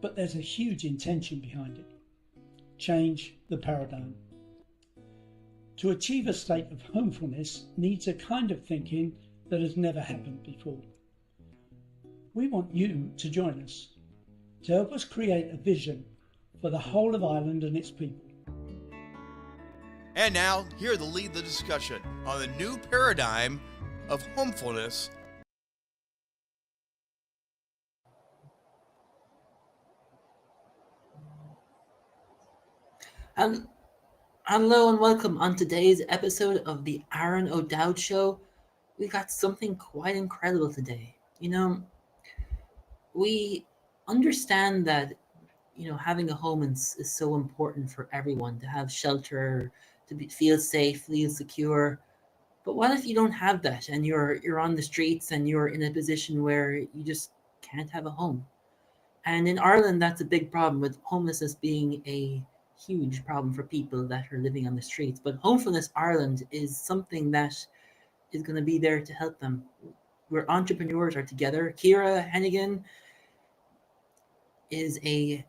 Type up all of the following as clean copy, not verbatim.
but there's a huge intention behind it. Change the paradigm. To achieve a state of homefulness needs a kind of thinking that has never happened before. We want you to join us, to help us create a vision for the whole of Ireland and its people. And now, here to lead the discussion on the new paradigm of homefulness. Hello and welcome on today's episode of the Aron O'Dowd Show. We got something quite incredible today. We understand that, having a home is so important for everyone, to have shelter, feel safe, feel secure. But what if you don't have that and you're on the streets and you're in a position where you just can't have a home? And in Ireland, that's a big problem, with homelessness being a huge problem for people that are living on the streets. But Homefulness Ireland is something that is going to be there to help them. Where entrepreneurs are together. Ciara Heneghan is a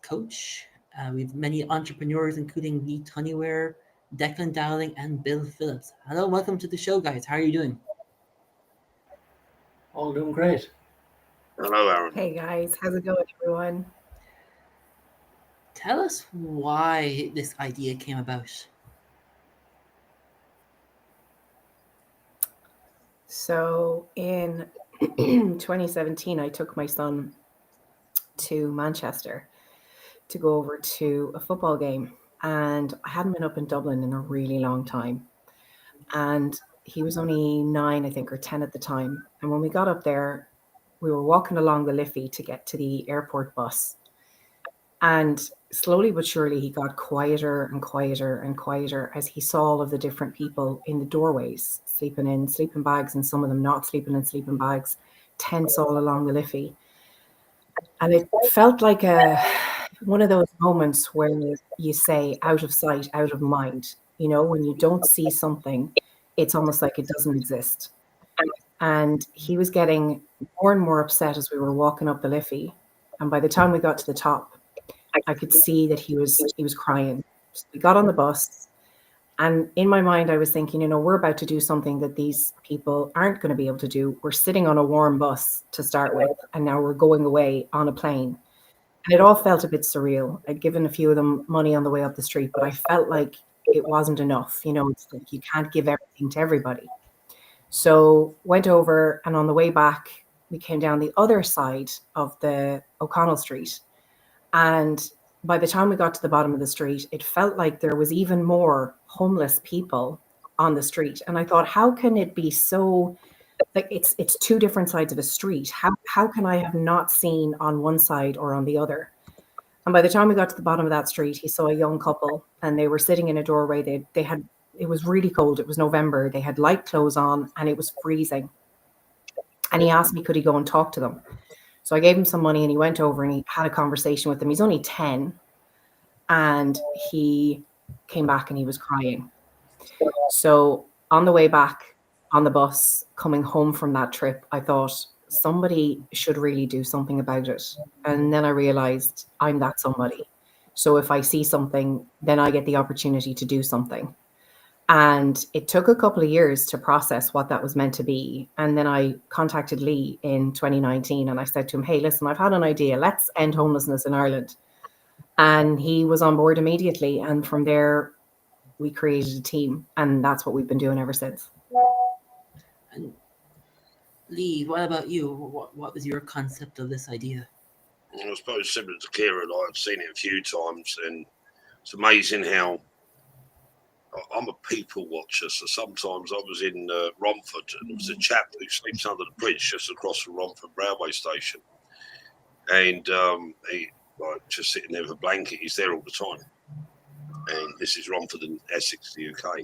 coach. We have many entrepreneurs, including Tunney Ware, Declan Dowling, and Bill Phillips. Hello, welcome to the show, guys. How are you doing? All doing great. Hello, Aaron. Hey guys, how's it going, everyone? Tell us why this idea came about. So in 2017, I took my son to Manchester to go over to a football game. And I hadn't been up in Dublin in a really long time. And he was only 9, I think, or 10 at the time. And when we got up there, we were walking along the Liffey to get to the airport bus. And slowly but surely, he got quieter and quieter and quieter as he saw all of the different people in the doorways, sleeping in sleeping bags, and some of them not sleeping in sleeping bags, tents all along the Liffey. And it felt like one of those moments where you say, out of sight, out of mind. When you don't see something, it's almost like it doesn't exist. And he was getting more and more upset as we were walking up the Liffey. And by the time we got to the top, I could see that he was crying. So we got on the bus, and in my mind, I was thinking, we're about to do something that these people aren't going to be able to do. We're sitting on a warm bus to start with, and now we're going away on a plane. And it all felt a bit surreal. I'd given a few of them money on the way up the street, but I felt like it wasn't enough. It's like you can't give everything to everybody. So went over, and on the way back, we came down the other side of the O'Connell Street. And by the time we got to the bottom of the street, it felt like there was even more homeless people on the street. And I thought, how can it be so, like it's two different sides of a street? How can I have not seen on one side or on the other? And by the time we got to the bottom of that street, he saw a young couple, and they were sitting in a doorway. It was really cold. It was November. They had light clothes on, and it was freezing. And he asked me, could he go and talk to them? So I gave him some money, and he went over and he had a conversation with them. He's only 10, and he came back and he was crying. So on the way back on the bus, coming home from that trip, I thought somebody should really do something about it. And then I realized I'm that somebody. So if I see something, then I get the opportunity to do something. And it took a couple of years to process what that was meant to be. And then I contacted Lee in 2019, and I said to him, hey, listen, I've had an idea. Let's end homelessness in Ireland. And he was on board immediately. And from there, we created a team. And that's what we've been doing ever since. And Lee, what about you? What was your concept of this idea? I suppose similar to Ciara, I've seen it a few times, and it's amazing how I'm a people watcher. So sometimes I was in Romford, and there was a chap who sleeps under the bridge just across from Romford railway station, and he just sitting there with a blanket. He's there all the time, and this is Romford in Essex, the UK.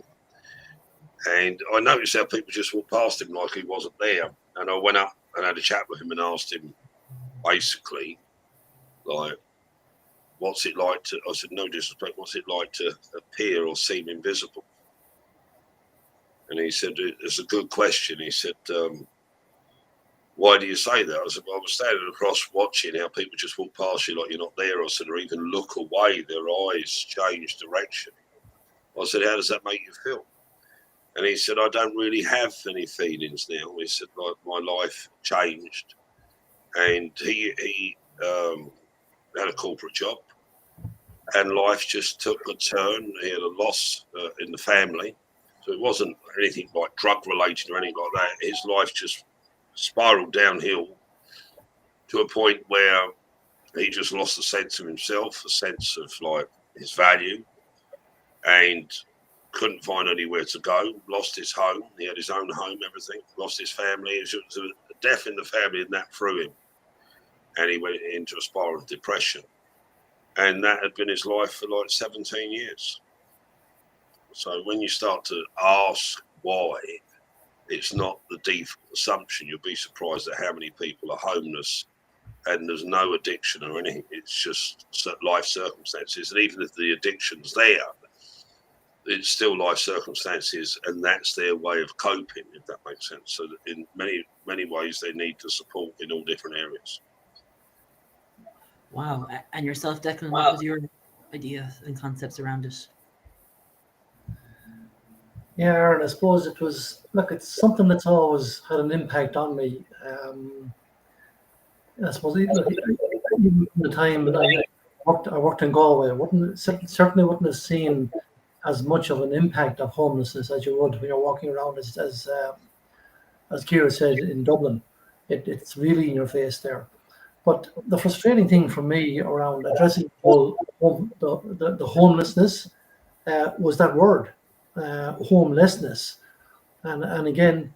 And I noticed how people just walked past him like he wasn't there. And I went up and had a chat with him and asked him, basically, like, what's it like to, I said, no disrespect, what's it like to appear or seem invisible? And he said, it's a good question. He said, why do you say that? I said, well, I was standing across watching how people just walk past you like you're not there. I said, or even look away, their eyes change direction. I said, how does that make you feel? And he said, I don't really have any feelings now. He said, like, my life changed. And he had a corporate job, and life just took a turn. He had a loss in the family. So it wasn't anything like drug related or anything like that. His life just spiraled downhill to a point where he just lost a sense of himself, a sense of like his value, and couldn't find anywhere to go. Lost his home. He had his own home, everything. Lost his family. It was a death in the family, and that threw him. And he went into a spiral of depression. And that had been his life for like 17 years. So when you start to ask why, it's not the default assumption. You'll be surprised at how many people are homeless and there's no addiction or anything. It's just life circumstances. And even if the addiction's there, it's still life circumstances, and that's their way of coping, if that makes sense. So that in many, many ways, they need the support in all different areas. Wow. And yourself, Declan, what was your idea and concepts around it? Yeah, Aaron, I suppose it was, look, it's something that's always had an impact on me. I suppose even the time that I worked in Galway, certainly wouldn't have seen as much of an impact of homelessness as you would when you're walking around, as Ciara said, in Dublin. It's really in your face there. But the frustrating thing for me around addressing the homelessness was that word, homelessness. And again,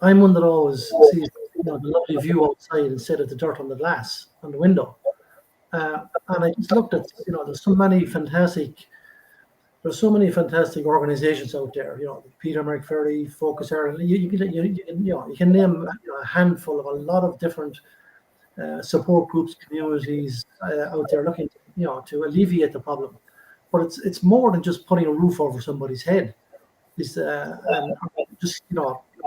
I'm one that always sees the lovely view outside instead of the dirt on the glass on the window. And I just looked at, there's so many fantastic organizations out there. Peter McFerry, Focus Area. You can name a handful of a lot of different support groups, communities out there looking, to alleviate the problem. But it's more than just putting a roof over somebody's head. It's and just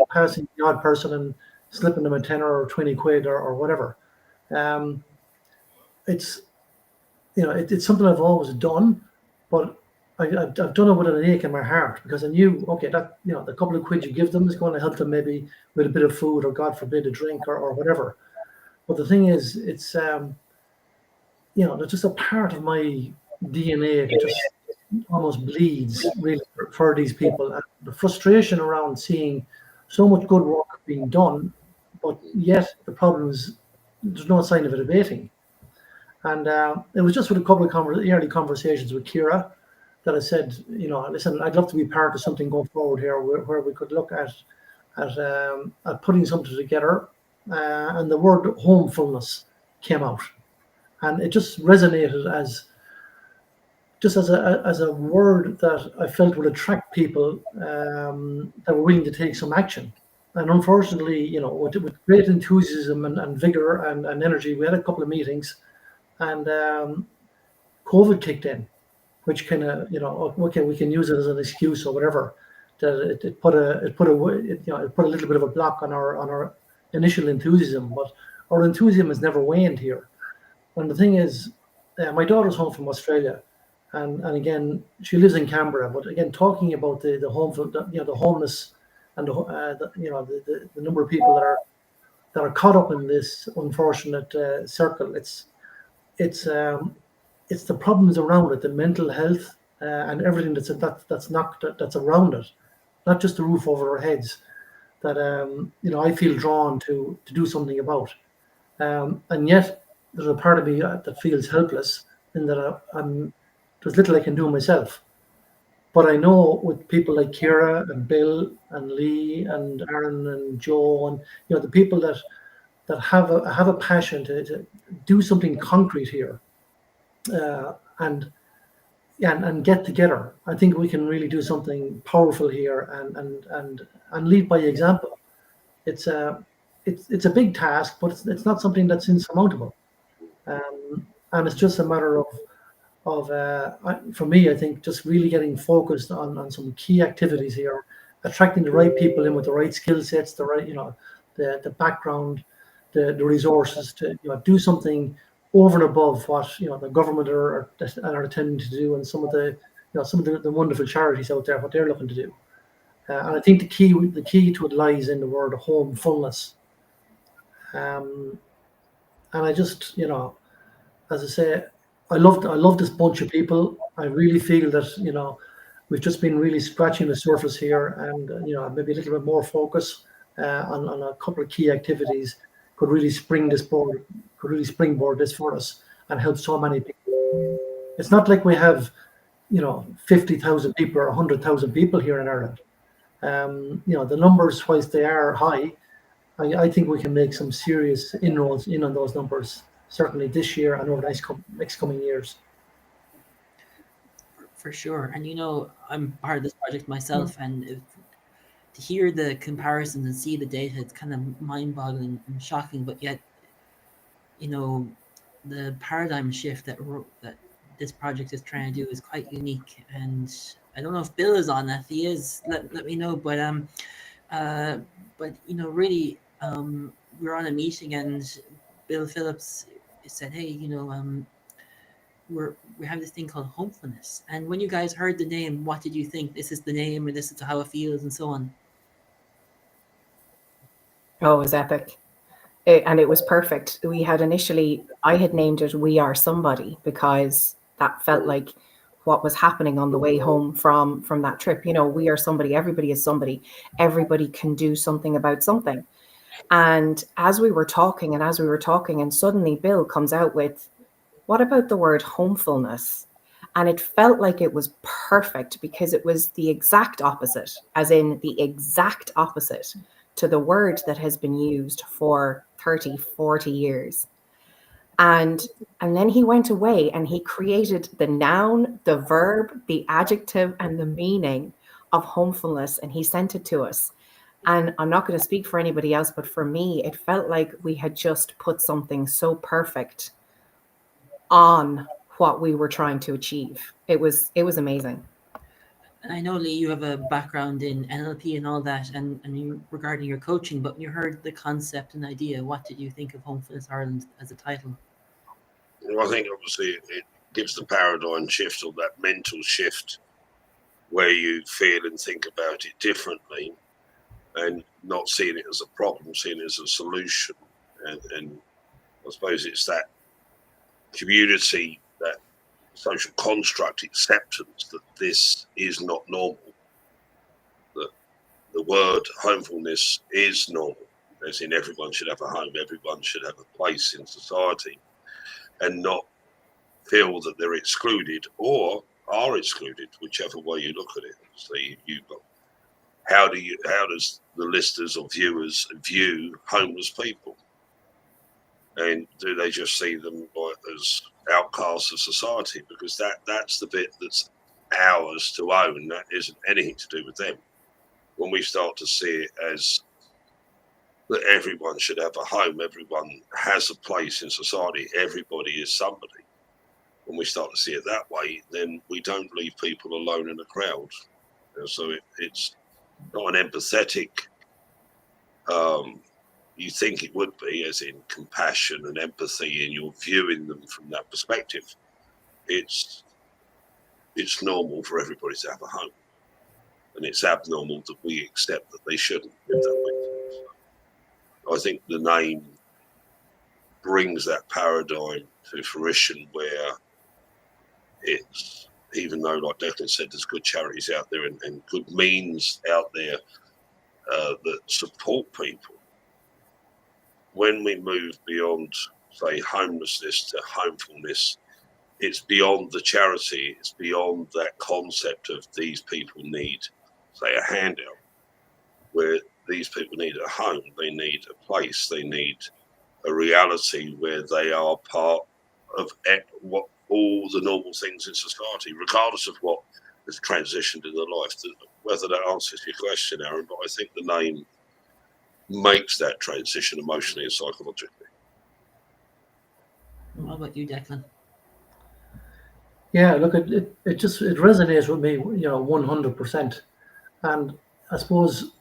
passing the odd person and slipping them a tenner or 20 quid or whatever. It's something I've always done, but I've done it with an ache in my heart, because I knew, okay, that the couple of quid you give them is going to help them maybe with a bit of food, or God forbid a drink or whatever. But the thing is, it's there's just a part of my DNA that just almost bleeds really for these people, and the frustration around seeing so much good work being done, but yet the problems, there's no sign of it abating. And it was just with a couple of early conversations with Ciara that I said, listen, I'd love to be part of something going forward here where we could look at putting something together. And the word homefulness came out, and it just resonated as a word that I felt would attract people that were willing to take some action. And unfortunately, with great enthusiasm and vigor and energy, we had a couple of meetings, and COVID kicked in, which kind of, okay, we can use it as an excuse or whatever. That it put a little bit of a block on our initial enthusiasm, but our enthusiasm has never waned here. And the thing is, my daughter's home from Australia, and again, she lives in Canberra. But again, talking about the homeless, and the number of people that are caught up in this unfortunate circle. It's the problems around it, the mental health and everything that's around it, not just the roof over our heads, that I feel drawn to do something about. And yet there's a part of me that feels helpless, in that there's little I can do myself. But I know with people like Ciara and Bill and Lee and Aaron and Joe, and the people that have a passion to do something concrete here, and get together, I think we can really do something powerful here and lead by example. It's a big task, but it's not something that's insurmountable, and it's just a matter of for me, I think, just really getting focused on some key activities here, attracting the right people in with the right skill sets, the right the background, the resources to do something over and above what the government are intending to do, and some of the wonderful charities out there, what they're looking to do. And I think the key to it lies in the word homefulness. And I just, as I say, I love this bunch of people. I really feel that we've just been really scratching the surface here, and maybe a little bit more focus on a couple of key activities could really springboard this for us and help so many people. It's not like we have 50,000 people or 100,000 people here in Ireland. The numbers, whilst they are high, I think we can make some serious inroads on those numbers, certainly this year and over the next coming years. For sure. And I'm part of this project myself, and to hear the comparisons and see the data, it's kind of mind-boggling and shocking, but yet the paradigm shift that this project is trying to do is quite unique. And I don't know if Bill is on. If he is, let me know. But really, we were on a meeting, and Bill Phillips said, "Hey, we have this thing called Homefulness." And when you guys heard the name, what did you think? This is the name, and this is how it feels, and so on. Oh, it was epic. And it was perfect. I had named it "We Are Somebody" because that felt like what was happening on the way home from that trip. We are somebody, everybody is somebody, everybody can do something about something. And as we were talking, and suddenly Bill comes out with, what about the word homefulness? And it felt like it was perfect because it was the exact opposite, as in the exact opposite to the word that has been used for 30, 40 years. And then he went away and he created the noun, the verb, the adjective, and the meaning of homefulness, and he sent it to us. And I'm not going to speak for anybody else, but for me, it felt like we had just put something so perfect on what we were trying to achieve. It was amazing. And I know, Lee, you have a background in NLP and all that, and regarding your coaching, but when you heard the concept and idea, what did you think of Homefulness Ireland as a title? Well, I think obviously it gives the paradigm shift, or that mental shift, where you feel and think about it differently, and not seeing it as a problem, seeing it as a solution. And I suppose it's that community, that social construct acceptance that this is not normal, that the word homefulness is normal, as in everyone should have a home, everyone should have a place in society, and not feel that they're excluded or are excluded, whichever way you look at it. So you've got, how does the listeners or viewers view homeless people? And do they just see them as outcasts of society? Because that's the bit that's ours to own. That isn't anything to do with them. When we start to see it as that everyone should have a home, everyone has a place in society, everybody is somebody. When we start to see it that way, then we don't leave people alone in a crowd. So it's not an empathetic, you think it would be, as in compassion and empathy, and you're viewing them from that perspective. It's normal for everybody to have a home, and it's abnormal that we accept that they shouldn't, if that makes sense. I think the name brings that paradigm to fruition, where it's, even though, like Declan said, there's good charities out there and good means out there that support people. When we move beyond, say, homelessness to homefulness, it's beyond the charity, it's beyond that concept of these people need, say, a handout, where these people need a home, they need a place, they need a reality where they are part of what all the normal things in society, regardless of what has transitioned in their life. Whether that answers your question, Aaron, but I think the name makes that transition emotionally and psychologically. What about you, Declan? Yeah, look, it resonates with me, 100%. And I suppose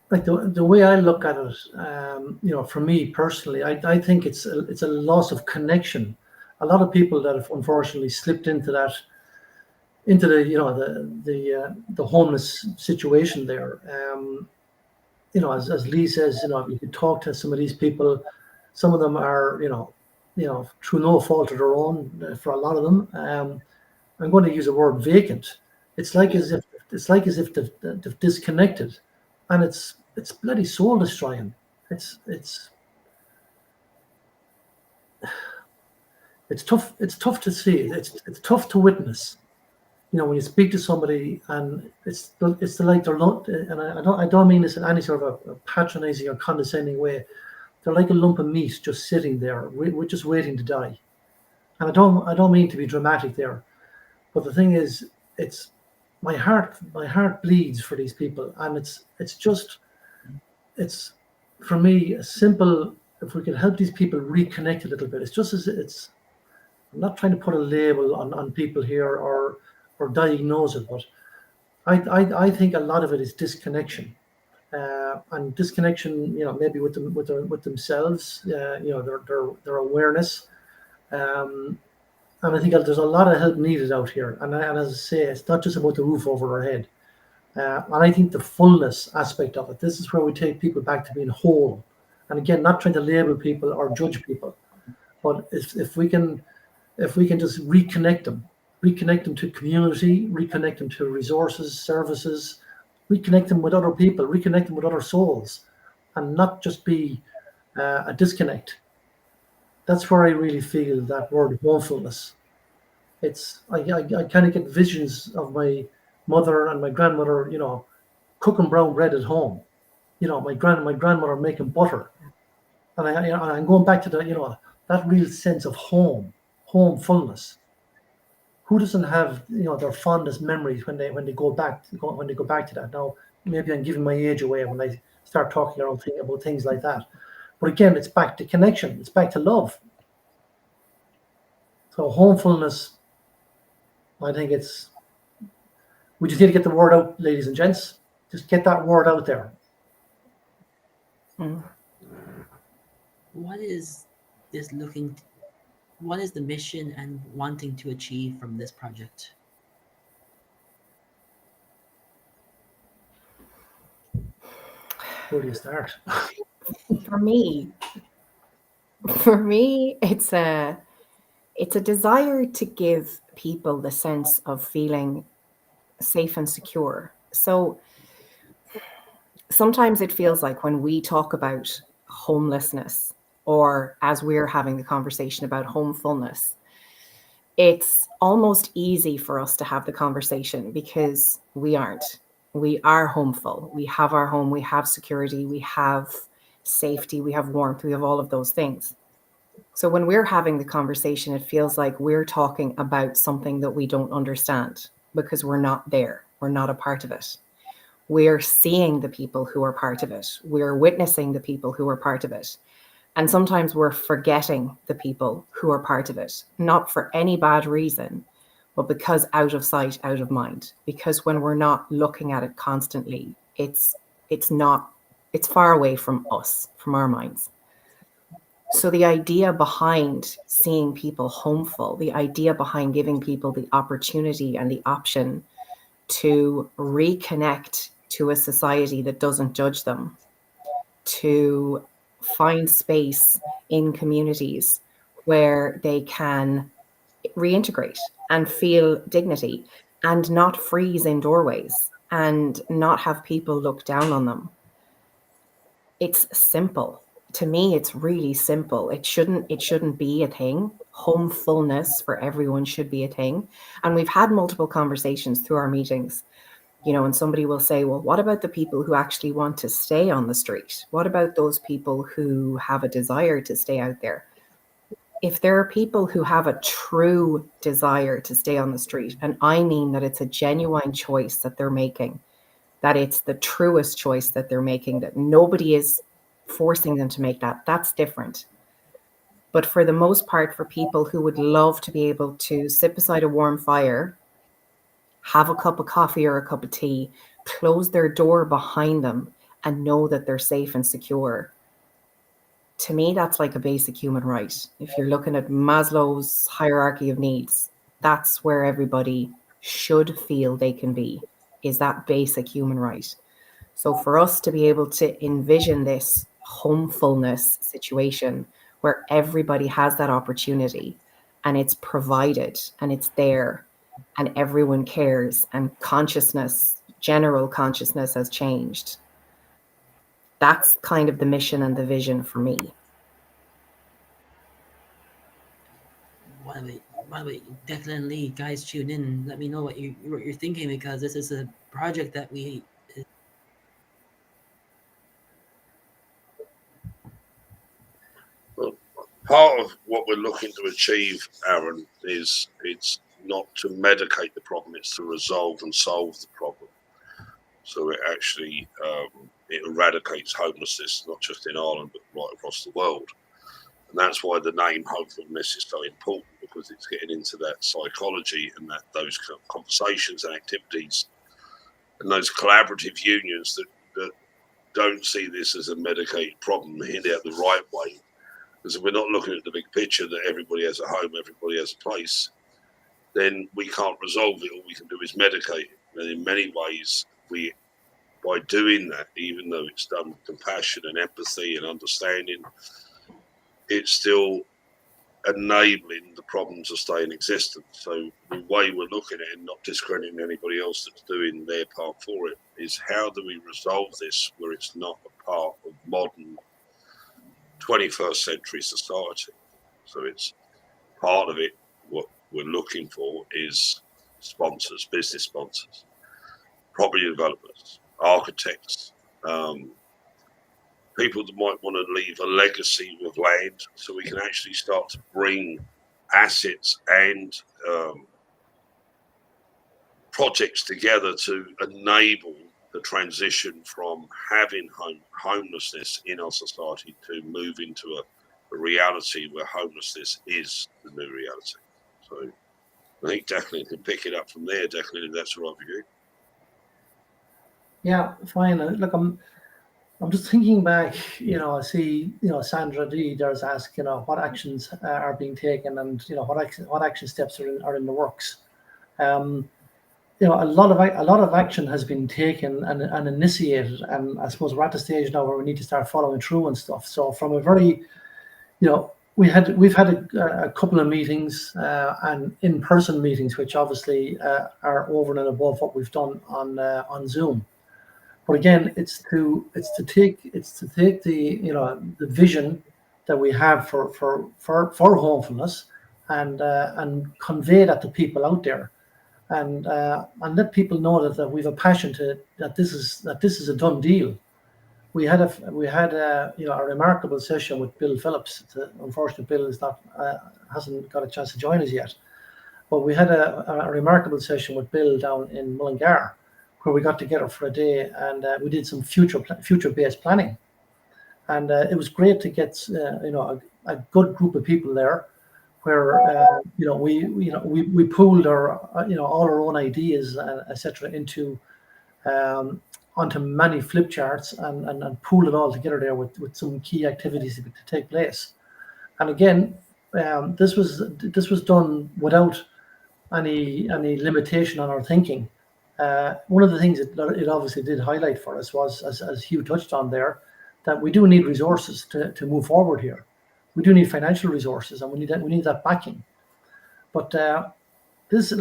like the way I look at it, for me personally, I think it's a loss of connection. A lot of people that have unfortunately slipped into that, into the homeless situation there. As Lee says, you could talk to some of these people. Some of them are, through no fault of their own. For a lot of them, I'm going to use the word vacant. It's like as if they've disconnected, and it's bloody soul destroying. It's tough. It's tough to see. It's tough to witness. When you speak to somebody, and it's like they're not. And I don't mean this in any sort of a patronizing or condescending way. They're like a lump of meat just sitting there. We're just waiting to die. And I don't mean to be dramatic there, but the thing is, it's my heart bleeds for these people, and it's for me a simple. If we can help these people reconnect a little bit, I'm not trying to put a label on people here or diagnose it, but I think a lot of it is disconnection, and disconnection, maybe with themselves, their awareness, and I think there's a lot of help needed out here. And as I say, it's not just about the roof over our head, and I think the fullness aspect of it. This is where we take people back to being whole, and again, not trying to label people or judge people, but if we can just reconnect them to community, reconnect them to resources, services, reconnect them with other people, reconnect them with other souls, and not just be a disconnect. That's where I really feel that word homefulness. I kind of get visions of my mother and my grandmother, cooking brown bread at home. My grandmother making butter, and I'm going back to that real sense of homefulness. Who doesn't have their fondest memories when they go back to that? Now, maybe I'm giving my age away when I start talking about things like that. But again, it's back to connection. It's back to love. So homefulness, I think we just need to get the word out, ladies and gents. Just get that word out there. What is the mission and wanting to achieve from this project? Where do you start? For me, it's a desire to give people the sense of feeling safe and secure. So sometimes it feels like when we talk about homelessness, or as we're having the conversation about homefulness, it's almost easy for us to have the conversation because we aren't. We are homeful. We have our home, we have security, we have safety, we have warmth, we have all of those things. So when we're having the conversation, it feels like we're talking about something that we don't understand because we're not there. We're not a part of it. We're seeing the people who are part of it. We're witnessing the people who are part of it. And sometimes we're forgetting the people who are part of it, not for any bad reason, but because out of sight, out of mind. Because when we're not looking at it constantly, it's far away from us, from our minds. So the idea behind seeing people homeful, the idea behind giving people the opportunity and the option to reconnect to a society that doesn't judge them, to find space in communities where they can reintegrate and feel dignity and not freeze in doorways and not have people look down on them. It's simple. To me, it's really simple. It shouldn't be a thing. Homefulness for everyone should be a thing. And we've had multiple conversations through our meetings, and somebody will say, well, what about the people who actually want to stay on the street? What about those people who have a desire to stay out there? If there are people who have a true desire to stay on the street, and I mean that it's a genuine choice that they're making, that it's the truest choice that they're making, that nobody is forcing them to make that, that's different. But for the most part, for people who would love to be able to sit beside a warm fire, have a cup of coffee or a cup of tea, close their door behind them, and know that they're safe and secure. To me, that's like a basic human right. If you're looking at Maslow's hierarchy of needs, that's where everybody should feel they can be, is that basic human right. So for us to be able to envision this homefulness situation where everybody has that opportunity and it's provided and it's there and everyone cares and consciousness, general consciousness has changed. That's kind of the mission and the vision for me. By the way, Declan Lee, guys, tune in. Let me know what you're thinking, because this is a project that we. Well, part of what we're looking to achieve, Aaron, is it's not to medicate the problem; it's to resolve and solve the problem. So it actually it eradicates homelessness, not just in Ireland but right across the world. And that's why the name Homefulness is so important, because it's getting into that psychology and that those conversations and activities and those collaborative unions that don't see this as a medicated problem, hit it out the right way. Because if we're not looking at the big picture that everybody has a home, everybody has a place, then we can't resolve it. All we can do is medicate it. And in many ways, by doing that, even though it's done with compassion and empathy and understanding, it's still enabling the problem to stay in existence. So the way we're looking at it, and not discrediting anybody else that's doing their part for it, is how do we resolve this where it's not a part of modern 21st century society? So it's part of it. What we're looking for is sponsors, business sponsors, property developers, architects, people that might want to leave a legacy with land, so we can actually start to bring assets and projects together to enable the transition from having homelessness in our society to move into a reality where homelessness is the new reality. So I think Declan can pick it up from there, Declan, if that's all right with you. Yeah, fine. Look, I'm just thinking back, I see, Sandra D there's asked, what actions are being taken, and, what action steps are in the works. A lot of action has been taken and initiated, and I suppose we're at the stage now where we need to start following through and stuff. So from a very, we've had a couple of meetings and in-person meetings, which obviously are over and above what we've done on Zoom. But again, it's to take the the vision that we have for homefulness and convey that to people out there, and let people know that we have a passion that this is a done deal. We had a remarkable session with Bill Phillips. Unfortunately, Bill hasn't got a chance to join us yet, but we had a remarkable session with Bill down in Mullingar, where we got together for a day, and we did some future-based planning, and it was great to get a good group of people there, where we pooled our all our own ideas, etc. into onto many flip charts and pooled it all together there with some key activities to take place. And again, this was done without any limitation on our thinking. One of the things it obviously did highlight for us was, as Hugh touched on there, that we do need resources to move forward here. We do need financial resources, and we need that backing. But this,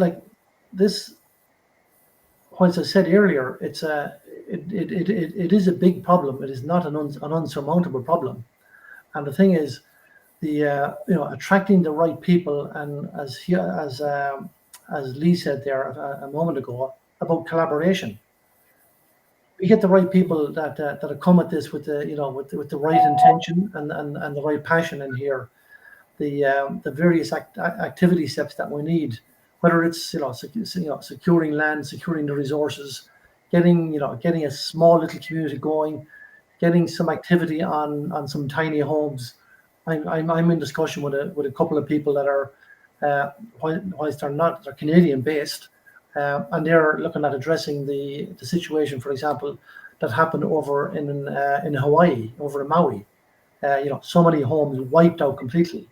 as I said earlier, it is a big problem. It is not an unsurmountable problem. And the thing is, attracting the right people, and as Lee said there a moment ago about collaboration. We get the right people that come at this with the right intention and the right passion in here. The various activity steps that we need, whether it's securing land, securing the resources, getting a small little community going, getting some activity on some tiny homes. I'm in discussion with a couple of people that are whilst they're Canadian based. And they're looking at addressing the situation, for example, that happened over in Hawaii, over in Maui. So many homes wiped out completely,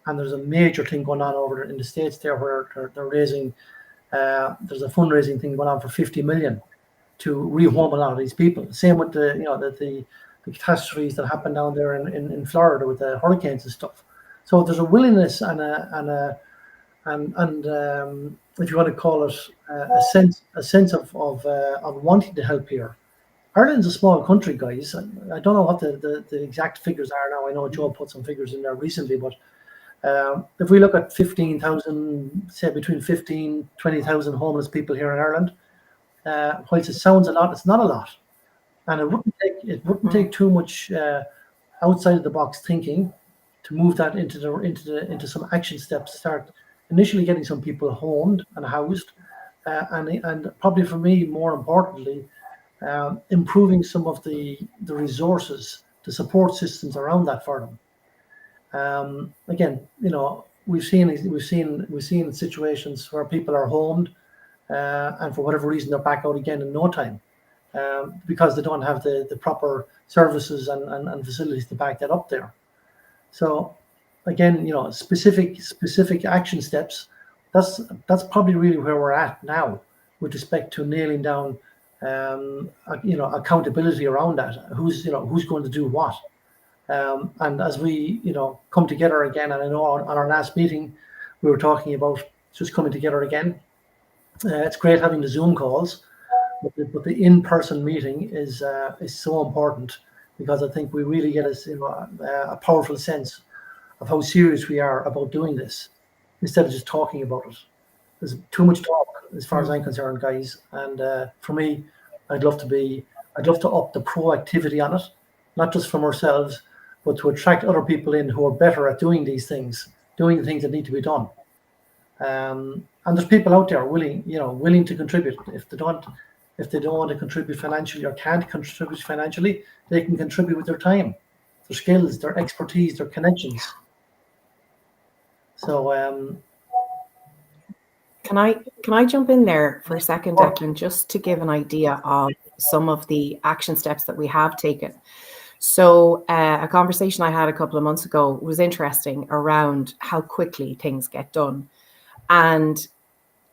and there's a major thing going on over in the States there where they're raising. There's a fundraising thing going on for 50 million to rehome a lot of these people. Same with the catastrophes that happened down there in Florida with the hurricanes and stuff. So there's a willingness and if you want to call it a sense of wanting to help here. Ireland's a small country, guys. I don't know what the exact figures are now. I know Joe put some figures in there recently, but if we look at 15,000, say between 15, 20,000 homeless people here in Ireland, whilst it sounds a lot, it's not a lot. And it wouldn't take too much outside of the box thinking to move that into some action steps to start initially getting some people homed and housed, and probably for me, more importantly, improving some of the resources, the support systems around that for them. Again, we've seen situations where people are homed, and for whatever reason they're back out again in no time, because they don't have the proper services and facilities to back that up there. So again, specific action steps. That's probably really where we're at now with respect to nailing down accountability around that. Who's going to do what? And as we come together again, and I know on our last meeting we were talking about just coming together again. It's great having the Zoom calls, but the in-person meeting is so important, because I think we really get a powerful sense of how serious we are about doing this, instead of just talking about it. There's too much talk as far as I'm concerned, guys. And for me, I'd love to up the proactivity on it, not just from ourselves, but to attract other people in who are better at doing these things, doing the things that need to be done. And there's people out there willing to contribute. If they don't want to contribute financially or can't contribute financially, they can contribute with their time, their skills, their expertise, their connections. So can I jump in there for a second, Declan, just to give an idea of some of the action steps that we have taken. So a conversation I had a couple of months ago was interesting around how quickly things get done. And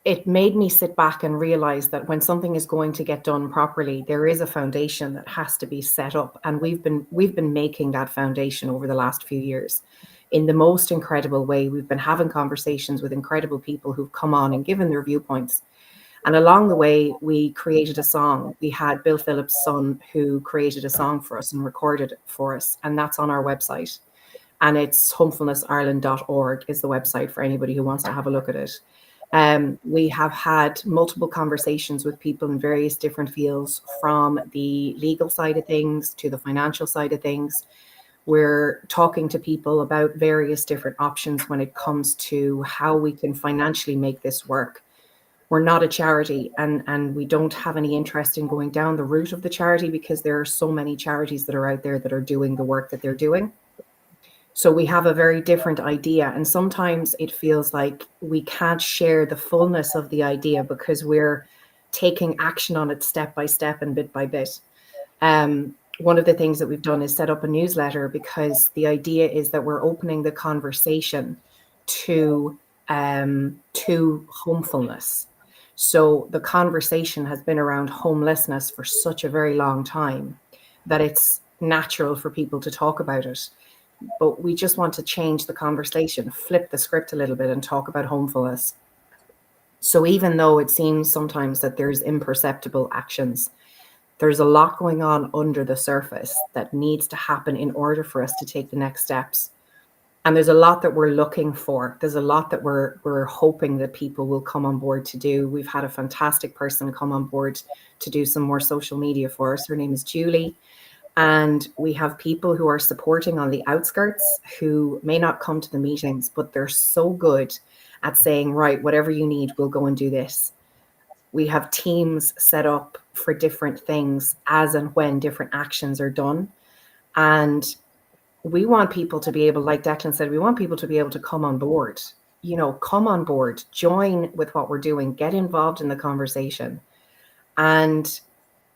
it made me sit back and realize that when something is going to get done properly, there is a foundation that has to be set up. And we've been making that foundation over the last few years in the most incredible way. We've been having conversations with incredible people who've come on and given their viewpoints. And along the way, we created a song. We had Bill Phillips' son who created a song for us and recorded it for us. And that's on our website. And it's homefulnessireland.org is the website for anybody who wants to have a look at it. We have had multiple conversations with people in various different fields, from the legal side of things to the financial side of things. We're talking to people about various different options when it comes to how we can financially make this work. We're not a charity, and we don't have any interest in going down the route of the charity, because there are so many charities that are out there that are doing the work that they're doing. So we have a very different idea, and sometimes it feels like we can't share the fullness of the idea because we're taking action on it step by step and bit by bit. One of the things that we've done is set up a newsletter, because the idea is that we're opening the conversation to homefulness. So the conversation has been around homelessness for such a very long time that it's natural for people to talk about it. But we just want to change the conversation, flip the script a little bit and talk about homefulness. So even though it seems sometimes that there's imperceptible actions, there's a lot going on under the surface that needs to happen in order for us to take the next steps. And there's a lot that we're looking for. There's a lot that we're hoping that people will come on board to do. We've had a fantastic person come on board to do some more social media for us. Her name is Julie. And we have people who are supporting on the outskirts who may not come to the meetings, but they're so good at saying, right, whatever you need, we'll go and do this. We have teams set up for different things as and when different actions are done. And we want people to be able, like Declan said, we want people to be able to come on board, come on board, join with what we're doing, get involved in the conversation. And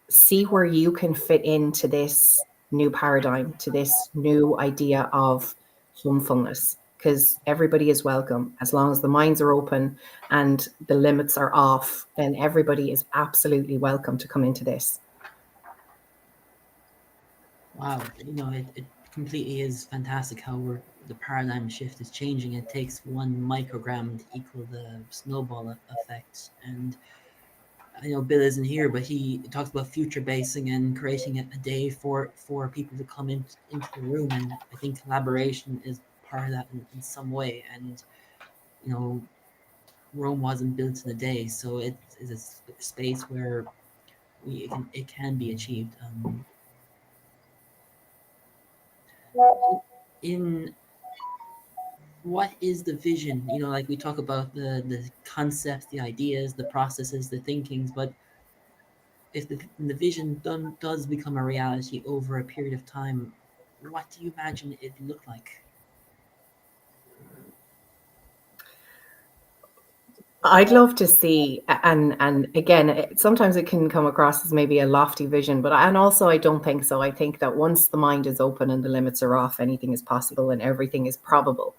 see where you can fit into this new paradigm, to this new idea of homefulness, because everybody is welcome. As long as the minds are open and the limits are off, then everybody is absolutely welcome to come into this. Wow, it completely is fantastic how the paradigm shift is changing. It takes 1 microgram to equal the snowball effect. And I know Bill isn't here, but he talks about future basing and creating a day for people to come into the room. And I think collaboration is part of that in some way. And Rome wasn't built in a day, so it is a space where it can be achieved. In what is the vision? Like we talk about the concepts, the ideas, the processes, the thinkings, but if the vision does become a reality over a period of time, what do you imagine it look like? I'd love to see, and again, sometimes it can come across as maybe a lofty vision, and also I don't think so. I think that once the mind is open and the limits are off, anything is possible and everything is probable.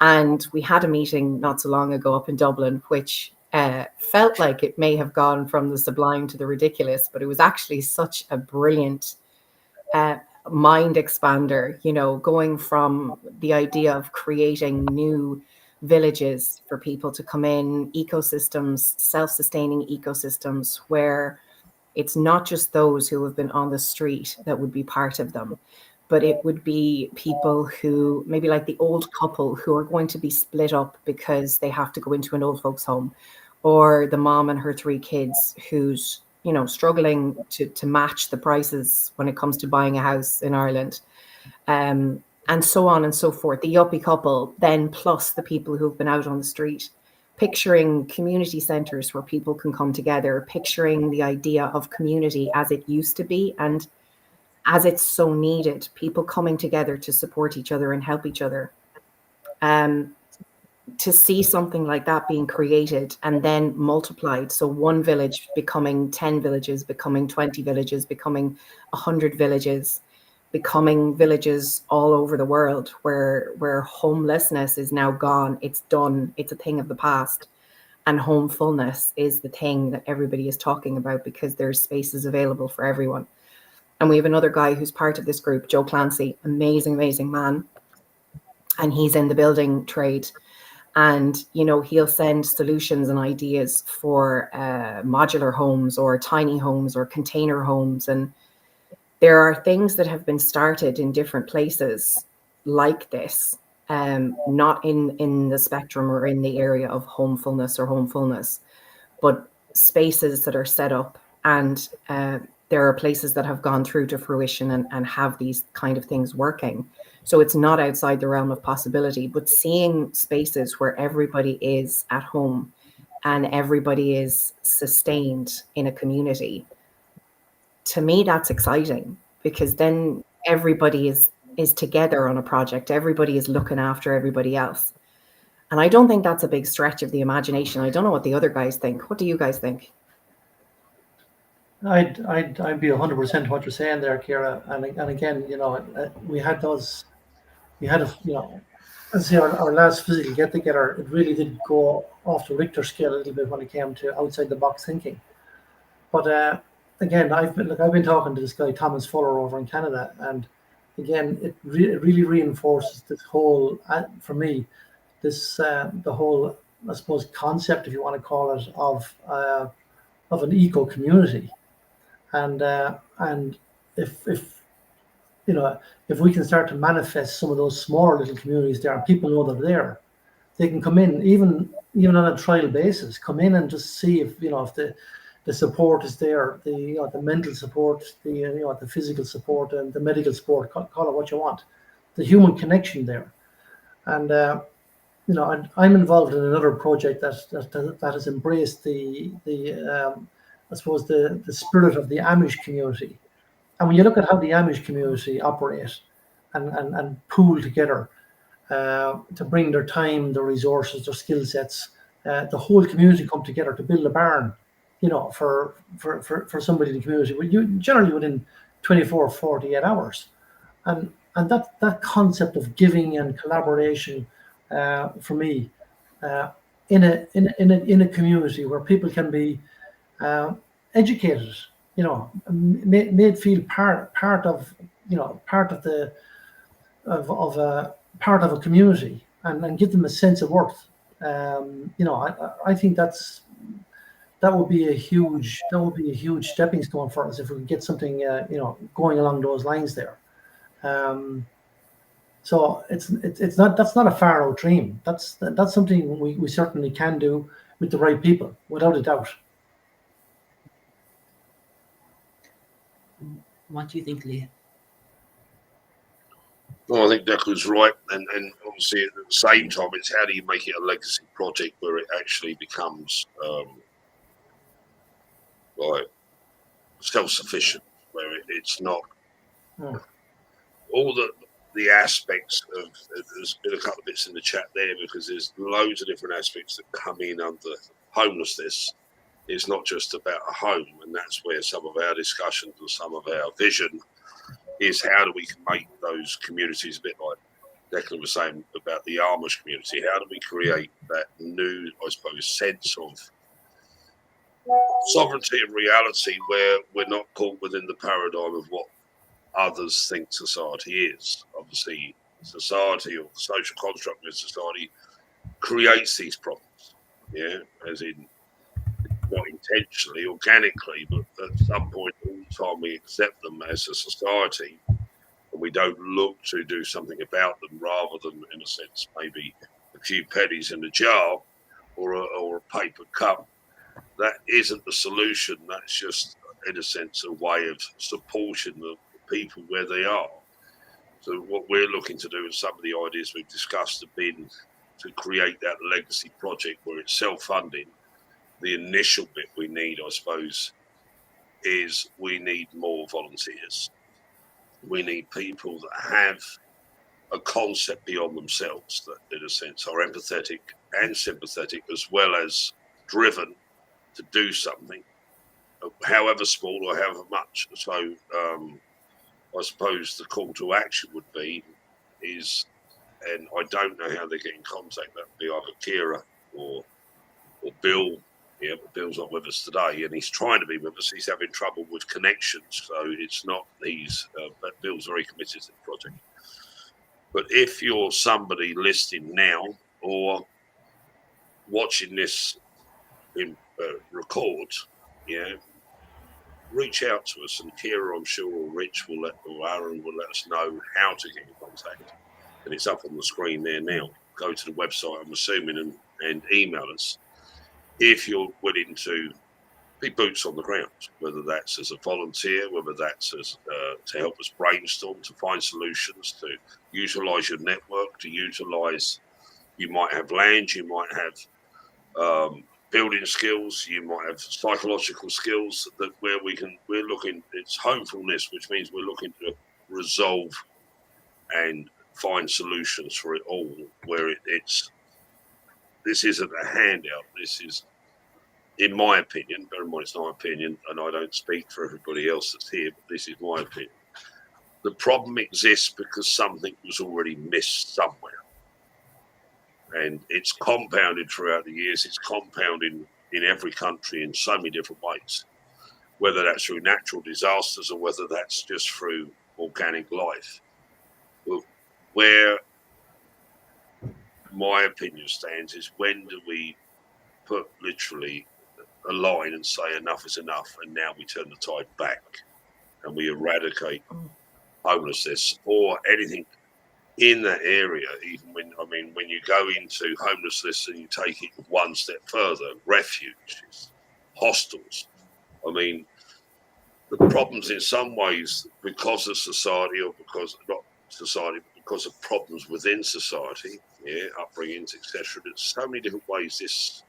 And we had a meeting not so long ago up in Dublin, which felt like it may have gone from the sublime to the ridiculous, but it was actually such a brilliant mind expander, going from the idea of creating new villages for people to come in, ecosystems, self-sustaining ecosystems, where it's not just those who have been on the street that would be part of them, but it would be people who maybe like the old couple who are going to be split up because they have to go into an old folks home, or the mom and her 3 kids who's struggling to match the prices when it comes to buying a house in Ireland, and so on and so forth. The yuppie couple, then plus the people who've been out on the street. Picturing community centres where people can come together, picturing the idea of community as it used to be and as it's so needed, people coming together to support each other and help each other. To see something like that being created and then multiplied. So 1 village becoming 10 villages, becoming 20 villages, becoming 100 villages, becoming villages all over the world where homelessness is now gone. It's done. It's a thing of the past. And homefulness is the thing that everybody is talking about because there's spaces available for everyone. And we have another guy who's part of this group, Joe Clancy, amazing, amazing man. And he's in the building trade. And, he'll send solutions and ideas for modular homes or tiny homes or container homes. And there are things that have been started in different places like this, not in the spectrum or in the area of homefulness, but spaces that are set up. And there are places that have gone through to fruition and have these kind of things working. So it's not outside the realm of possibility, but seeing spaces where everybody is at home and everybody is sustained in a community, to me, that's exciting, because then everybody is together on a project. Everybody is looking after everybody else. And I don't think that's a big stretch of the imagination. I don't know what the other guys think. What do you guys think? I'd be 100% what you're saying there, Ciara. And again, we had as I say, our last physical get together, it really did go off the Richter scale a little bit when it came to outside the box thinking. But again, I've been talking to this guy Thomas Fuller over in Canada, and again, it really reinforces this whole, for me, this the whole, I suppose, concept, if you want to call it, of an eco community. And if we can start to manifest some of those smaller little communities there, and people know they're there, they can come in even on a trial basis, come in and just see if the support is there, the mental support, the physical support, and the medical support. Call it what you want, the human connection there. And and I'm involved in another project that has embraced the I suppose the spirit of the Amish community. And when you look at how the Amish community operate and pool together to bring their time, their resources, their skill sets, the whole community come together to build a barn for somebody in the community, you generally within 24 or 48 hours. And that concept of giving and collaboration, for me, in a community where people can be educated, made feel part of a community, and give them a sense of worth. I think that would be a huge stepping stone for us if we could get something going along those lines there. So that's not a far out dream. That's something we certainly can do with the right people, without a doubt. What do you think, Lee? Well, I think Declan's right, and obviously at the same time, it's how do you make it a legacy project where it actually becomes like self-sufficient, where it's not all the aspects of. There's been a couple of bits in the chat there because there's loads of different aspects that come in under homelessness. It's not just about a home, and that's where some of our discussions and some of our vision is how do we make those communities a bit like Declan was saying about the Amish community. How do we create that new, I suppose, sense of sovereignty and reality where we're not caught within the paradigm of what others think society is. Obviously, society or the social construct of society creates these problems, as in not intentionally, organically, but at some point all the time we accept them as a society and we don't look to do something about them rather than, in a sense, maybe a few pennies in a jar or a paper cup. That isn't the solution. That's just, in a sense, a way of supporting the people where they are. So what we're looking to do, and some of the ideas we've discussed have been to create that legacy project where it's self-funding. The initial bit we need, I suppose, is we need more volunteers. We need people that have a concept beyond themselves that, in a sense, are empathetic and sympathetic, as well as driven to do something, however small or however much. So I suppose the call to action would be and I don't know how they get in contact. That would be either Ciara or Bill. Yeah, but Bill's not with us today, and he's trying to be with us. He's having trouble with connections, so it's not but Bill's very committed to the project. But if you're somebody listening now or watching this in record, reach out to us, and Ciara, I'm sure, or Rich or Aaron will let us know how to get in contact. And it's up on the screen there now. Go to the website, I'm assuming, and email us. If you're willing to be boots on the ground, whether that's as a volunteer, whether that's as to help us brainstorm, to find solutions, to utilise your network, to utilise, you might have land, you might have building skills, you might have psychological skills that we're looking, it's homefulness, which means we're looking to resolve and find solutions for it all, where this isn't a handout. This is, in my opinion, bear in mind it's my opinion, and I don't speak for everybody else that's here, but this is my opinion. The problem exists because something was already missed somewhere. And it's compounded throughout the years. It's compounding in every country in so many different ways, whether that's through natural disasters or whether that's just through organic life. Where my opinion stands is, when do we put literally a line and say enough is enough, and now we turn the tide back and we eradicate homelessness or anything in that area? Even when you go into homelessness and you take it one step further, refuges, hostels. The problems in some ways because of society, or because not society, but because of problems within society, upbringings, etc. There's so many different ways this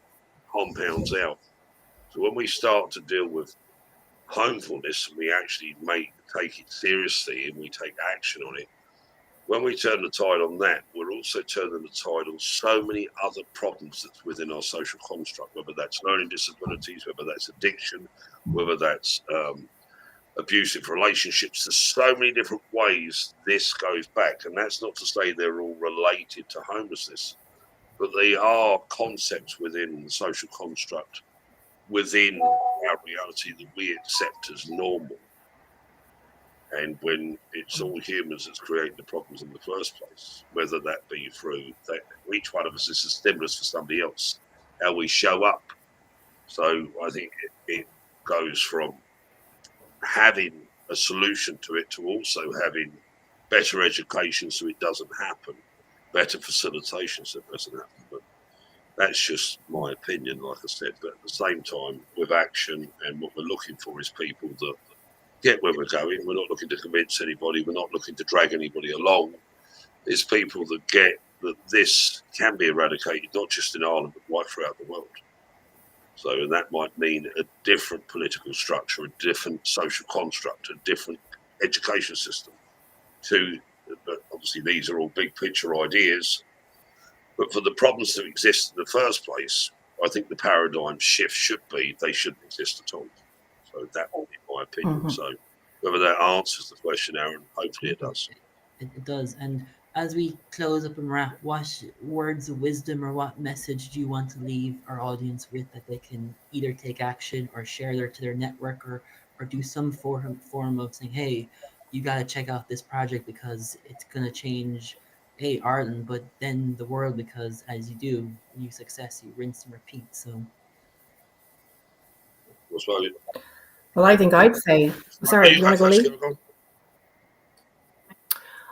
compounds out. So when we start to deal with homefulness and we actually take it seriously and we take action on it, when we turn the tide on that, we're also turning the tide on so many other problems that's within our social construct, whether that's learning disabilities, whether that's addiction, whether that's abusive relationships. There's so many different ways this goes back. And that's not to say they're all related to homelessness, but they are concepts within the social construct, within our reality that we accept as normal. And when it's all humans that's creating the problems in the first place, whether that be through that, each one of us is a stimulus for somebody else, how we show up. So I think it goes from having a solution to it to also having better education so it doesn't happen, better facilitation so it doesn't happen. But that's just my opinion, like I said. But at the same time, with action, and what we're looking for is people that get where we're going. We're not looking to convince anybody. We're not looking to drag anybody along. It's people that get that this can be eradicated, not just in Ireland, but right throughout the world. So that might mean a different political structure, a different social construct, a different education system. But obviously these are all big picture ideas. But for the problems that exist in the first place, I think the paradigm shift should be they shouldn't exist at all. So that would be my opinion. Mm-hmm. So whether that answers the question, Aaron, hopefully it does. It does. And as we close up and wrap, what words of wisdom or what message do you want to leave our audience with that they can either take action or share to their network or do some form of saying, hey, you got to check out this project because it's going to change Ireland, but then the world, because as you do, you success, you rinse and repeat. So. Well, I think I'd say, sorry, do you want to go, Lee?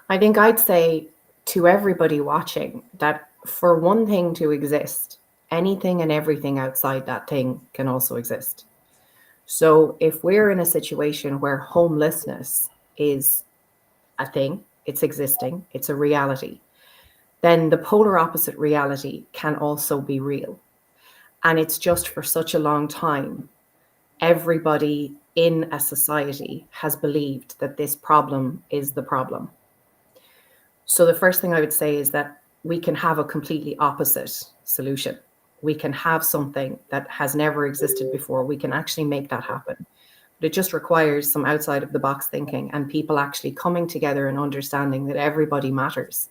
I think I'd say to everybody watching that for one thing to exist, anything and everything outside that thing can also exist. So if we're in a situation where homelessness is a thing, it's existing, it's a reality, then the polar opposite reality can also be real. And it's just for such a long time, everybody in a society has believed that this problem is the problem. So the first thing I would say is that we can have a completely opposite solution. We can have something that has never existed before. We can actually make that happen. But it just requires some outside of the box thinking and people actually coming together and understanding that everybody matters.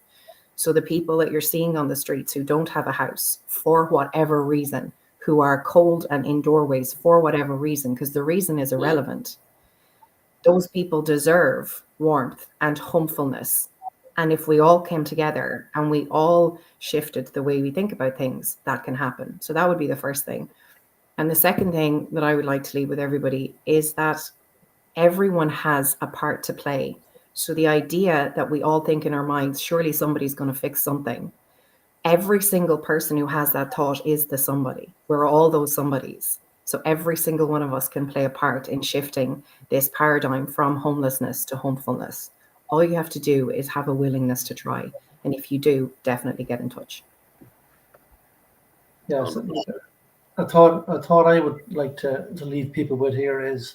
So the people that you're seeing on the streets who don't have a house for whatever reason, who are cold and in doorways for whatever reason, because the reason is irrelevant, those people deserve warmth and homefulness. And if we all came together and we all shifted the way we think about things, that can happen. So that would be the first thing. And the second thing that I would like to leave with everybody is that everyone has a part to play. So the idea that we all think in our minds, surely somebody's going to fix something. Every single person who has that thought is the somebody. We're all those somebodies. So every single one of us can play a part in shifting this paradigm from homelessness to homefulness. All you have to do is have a willingness to try. And if you do, definitely get in touch. Yes, a thought I would like to leave people with here is,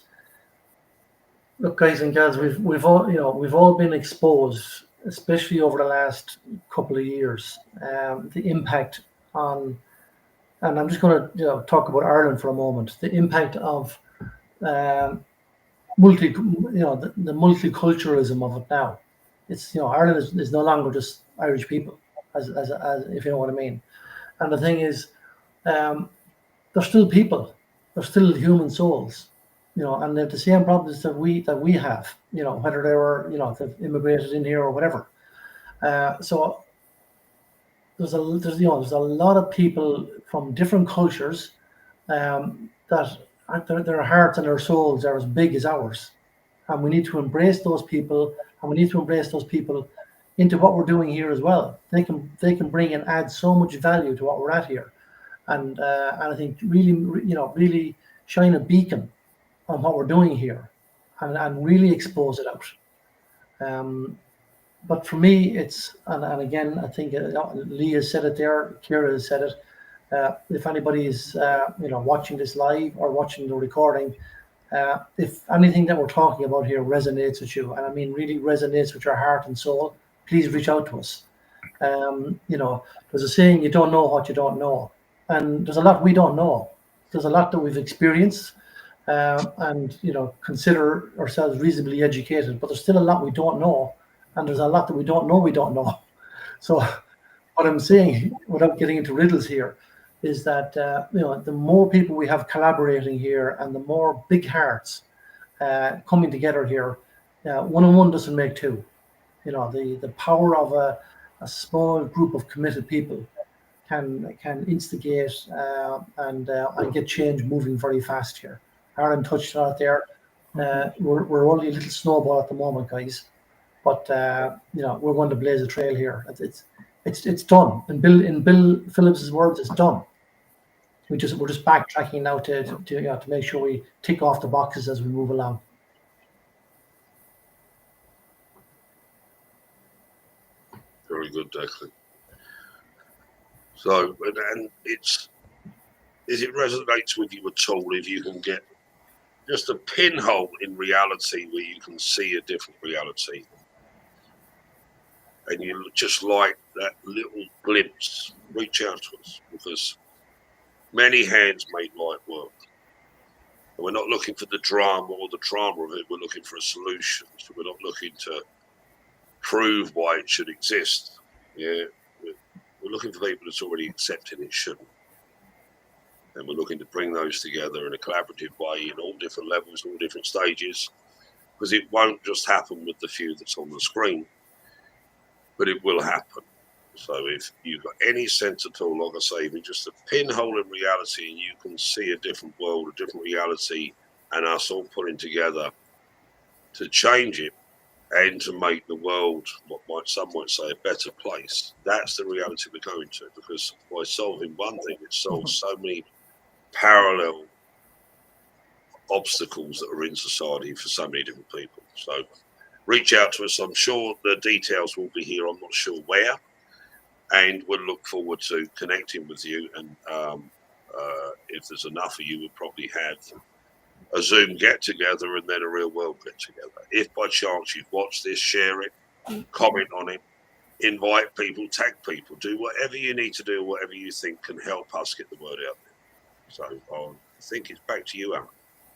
look, guys and gals, we've all been exposed, especially over the last couple of years, the impact on, and I'm just going to talk about Ireland for a moment, the impact of the multiculturalism of it now. It's Ireland is no longer just Irish people, as if you know what I mean. And the thing is, they're still people, they're still human souls, and they have the same problems that we have, whether they were they've immigrated in here or whatever. So there's a lot of people from different cultures that their hearts and their souls are as big as ours, and we need to embrace those people, and we need to embrace those people into what we're doing here as well. They can bring and add so much value to what we're at here, and I think really shine a beacon on what we're doing here, and really expose it out. But for me, it's and again, I think Lee has said it there, Ciara has said it. If anybody is watching this live or watching the recording, if anything that we're talking about here resonates with you, and I mean really resonates with your heart and soul, please reach out to us. There's a saying, you don't know what you don't know. And there's a lot we don't know. There's a lot that we've experienced and consider ourselves reasonably educated, but there's still a lot we don't know. And there's a lot that we don't know. So what I'm saying, without getting into riddles here, is that the more people we have collaborating here and the more big hearts coming together here, one-on-one doesn't make two. The power of a small group of committed people can instigate and get change moving very fast here. Aron touched on it there. We're only a little snowball at the moment, guys, but we're going to blaze a trail here. It's done. In Bill Phillips's words, it's done. We're just backtracking now to make sure we tick off the boxes as we move along. Very good, Declan. So, and it resonates with you at all if you can get just a pinhole in reality where you can see a different reality. And you just like that little glimpse, reach out to us, because many hands make light work. And we're not looking for the drama or the trauma of it, we're looking for a solution. So we're not looking to prove why it should exist. Yeah, we're looking for people that's already accepted it shouldn't. And we're looking to bring those together in a collaborative way in all different levels, all different stages, because it won't just happen with the few that's on the screen, but it will happen. So if you've got any sense at all, like I say, even just a pinhole in reality, and you can see a different world, a different reality, and us all pulling together to change it and to make the world, some might say, a better place. That's the reality we're going to, because by solving one thing, it solves so many parallel obstacles that are in society for so many different people. So reach out to us. I'm sure the details will be here. I'm not sure where. And we'll look forward to connecting with you. And if there's enough of you, we'll probably have a Zoom get-together and then a real-world get-together. If by chance you've watched this, share it, comment on it, invite people, tag people, do whatever you need to do, whatever you think can help us get the word out there. So I think it's back to you, Aron.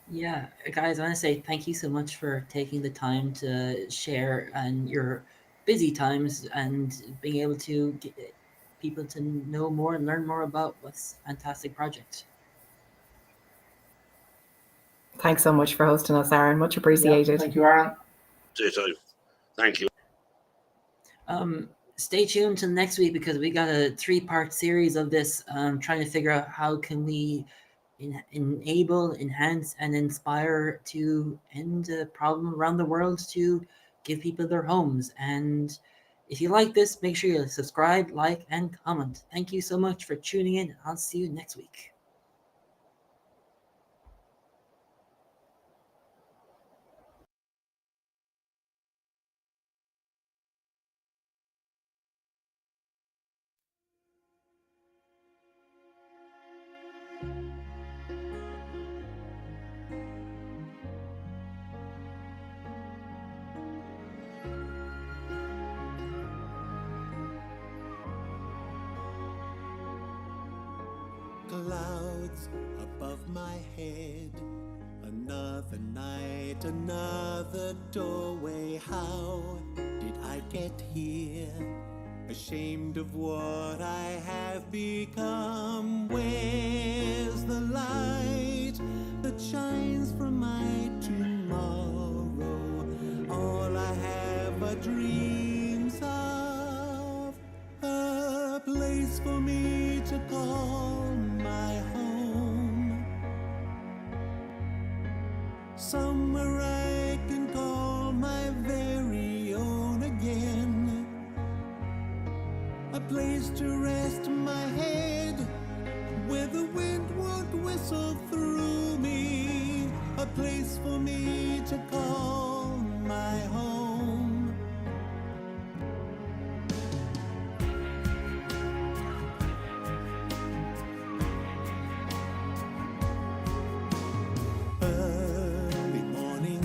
Yeah, guys, I want to say thank you so much for taking the time to share and your busy times and being able to get people to know more and learn more about what's a fantastic project. Thanks so much for hosting us, Aron. Much appreciated. Yeah, thank you, Aron. Thank you. Stay tuned till next week, because we got a 3-part series of this, trying to figure out how can we enable, enhance, and inspire to end the problem around the world to give people their homes. And if you like this, make sure you subscribe, like, and comment. Thank you so much for tuning in. I'll see you next week. Clouds above my head, another night, another doorway. How did I get here? Ashamed of what I have become. Where's the light that shines from my tomorrow? All I have are dreams of a place for me to call my home, somewhere I can call my very own again, a place to rest my head, where the wind won't whistle through me, a place for me to call my home.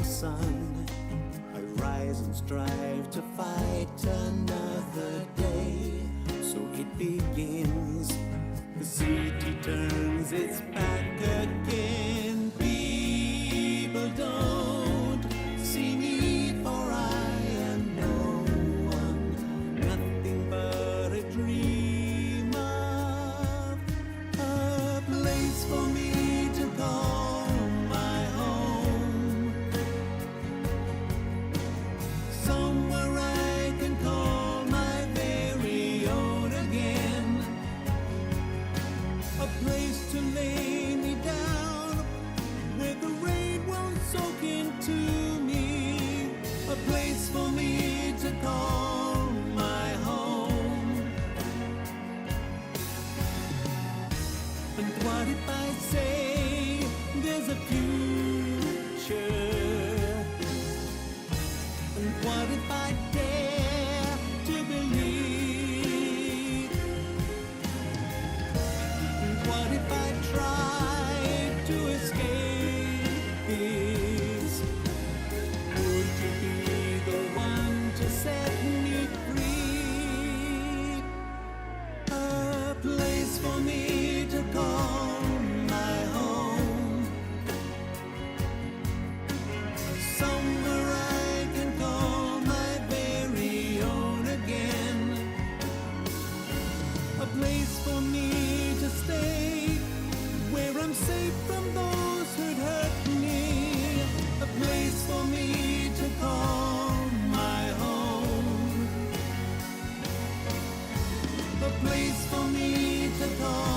Sun, I rise and strive to fight another tried to escape this. Would you be the one to set me free? A place for me to call my home. Somewhere I can call my very own again. A place for me to stay, where I'm safe from those who'd hurt me. A place for me to call my home. A place for me to call